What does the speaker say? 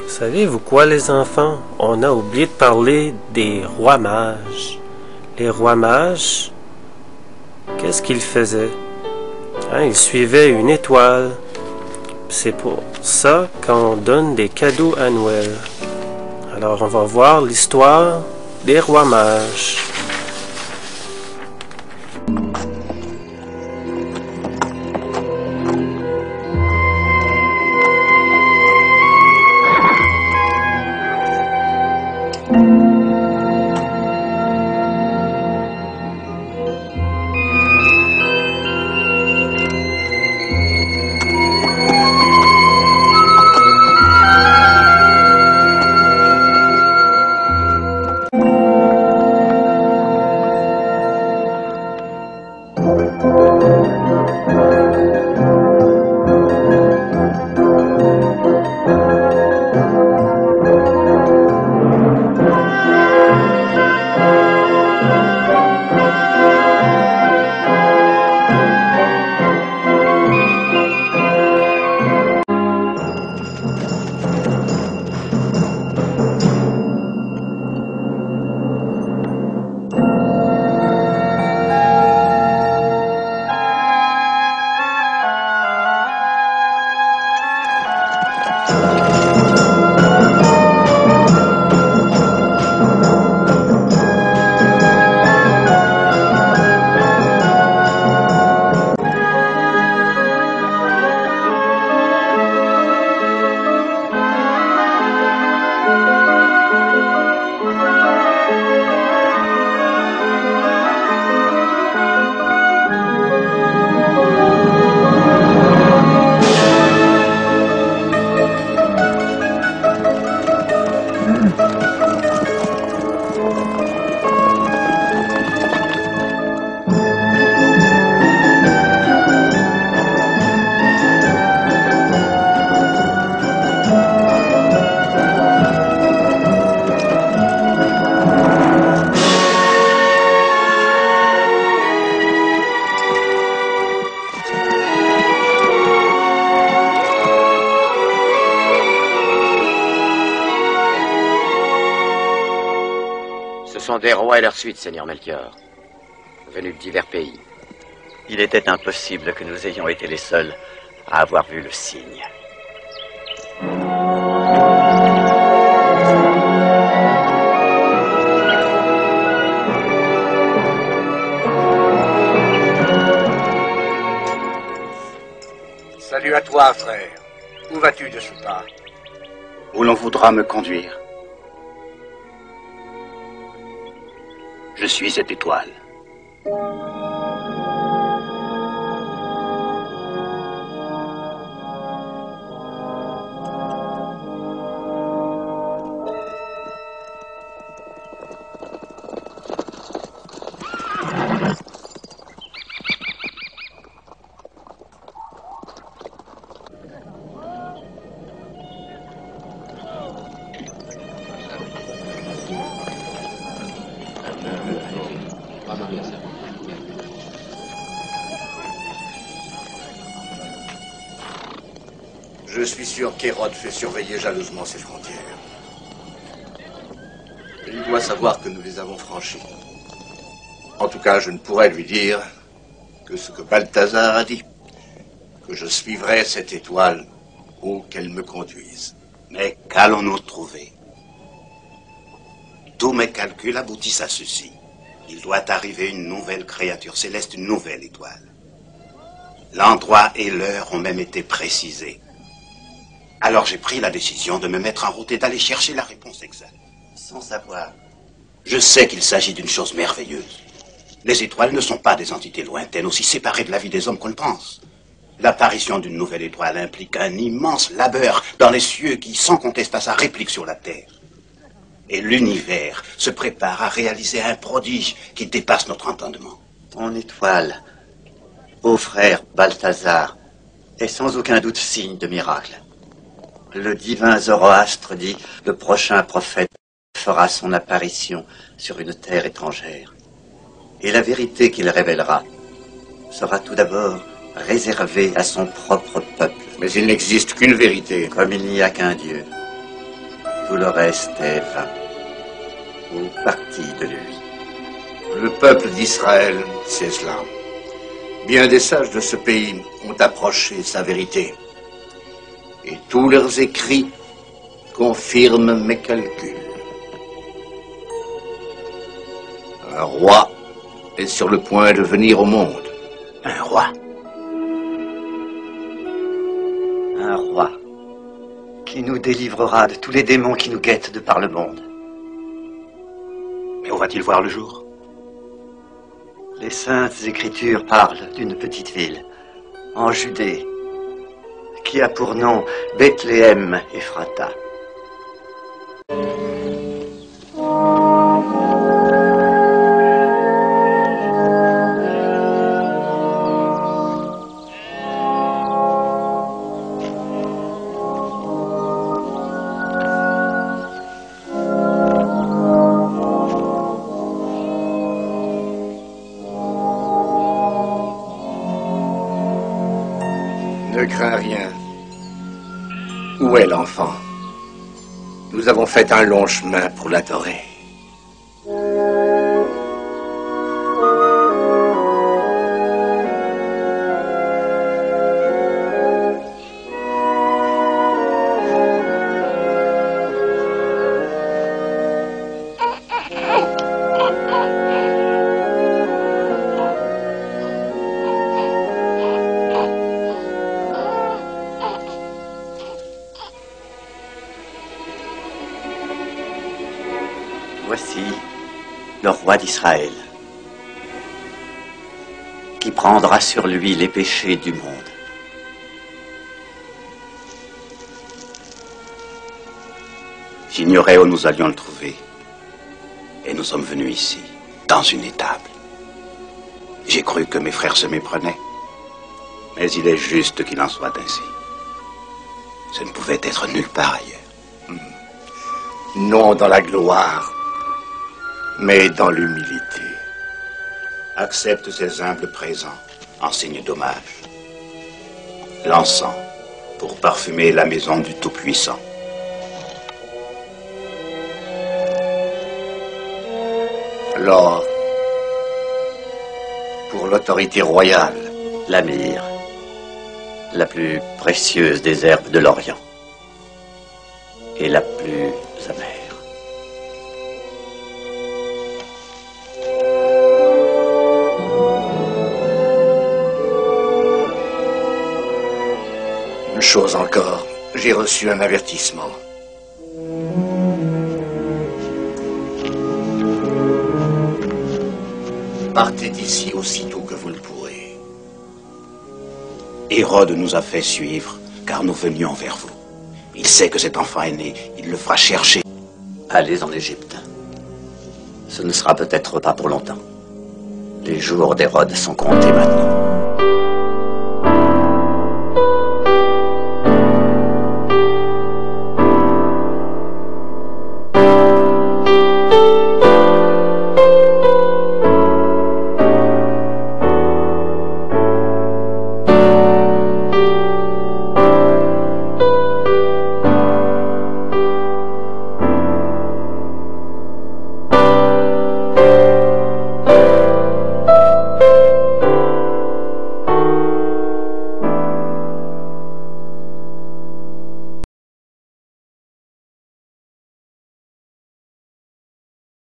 Savez-vous quoi, les enfants? On a oublié de parler des rois mages. Les rois mages, qu'est-ce qu'ils faisaient? Ils suivaient une étoile. C'est pour ça qu'on donne des cadeaux à Noël. Alors, on va voir l'histoire des rois mages. Ce sont des rois et leur suite, Seigneur Melchior, venus de divers pays. Il était impossible que nous ayons été les seuls à avoir vu le signe. Salut à toi, frère. Où vas-tu de ce pas? Où l'on voudra me conduire. Je suis cette étoile. Je suis sûr qu'Hérode fait surveiller jalousement ses frontières. Il doit savoir que nous les avons franchies. En tout cas, je ne pourrais lui dire que ce que Balthazar a dit, que je suivrai cette étoile où qu'elle me conduise. Mais qu'allons-nous trouver? Tous mes calculs aboutissent à ceci. Il doit arriver une nouvelle créature céleste, une nouvelle étoile. L'endroit et l'heure ont même été précisés. Alors j'ai pris la décision de me mettre en route et d'aller chercher la réponse exacte. Sans savoir. Je sais qu'il s'agit d'une chose merveilleuse. Les étoiles ne sont pas des entités lointaines, aussi séparées de la vie des hommes qu'on le pense. L'apparition d'une nouvelle étoile implique un immense labeur dans les cieux qui, sans contestation, réplique sur la Terre. Et l'univers se prépare à réaliser un prodige qui dépasse notre entendement. Ton étoile, ô frère Balthazar, est sans aucun doute signe de miracle. Le divin Zoroastre dit « Le prochain prophète fera son apparition sur une terre étrangère. Et la vérité qu'il révélera sera tout d'abord réservée à son propre peuple. Mais il n'existe qu'une vérité. Comme il n'y a qu'un Dieu. Tout le reste est vain, ou partie de lui. Le peuple d'Israël, c'est cela. Bien des sages de ce pays ont approché sa vérité. Et tous leurs écrits confirment mes calculs. Un roi est sur le point de venir au monde. Un roi? Un roi qui nous délivrera de tous les démons qui nous guettent de par le monde. Mais où va-t-il voir le jour? Les saintes écritures parlent d'une petite ville, en Judée, qui a pour nom Bethléem Ephrata. Ne crains rien. Où est l'enfant? Nous avons fait un long chemin pour l'adorer. Voici le roi d'Israël, qui prendra sur lui les péchés du monde. J'ignorais où nous allions le trouver. Et nous sommes venus ici, dans une étable. J'ai cru que mes frères se méprenaient. Mais il est juste qu'il en soit ainsi. Ce ne pouvait être nulle part ailleurs. Non dans la gloire, mais dans l'humilité. Accepte ces humbles présents en signe d'hommage. L'encens pour parfumer la maison du Tout-Puissant. L'or pour l'autorité royale. La myrrhe, la plus précieuse des herbes de l'Orient, et la plus amère. Une chose encore, j'ai reçu un avertissement. Partez d'ici aussitôt que vous le pourrez. Hérode nous a fait suivre, car nous venions vers vous. Il sait que cet enfant est né, il le fera chercher. Allez en Égypte. Ce ne sera peut-être pas pour longtemps. Les jours d'Hérode sont comptés maintenant.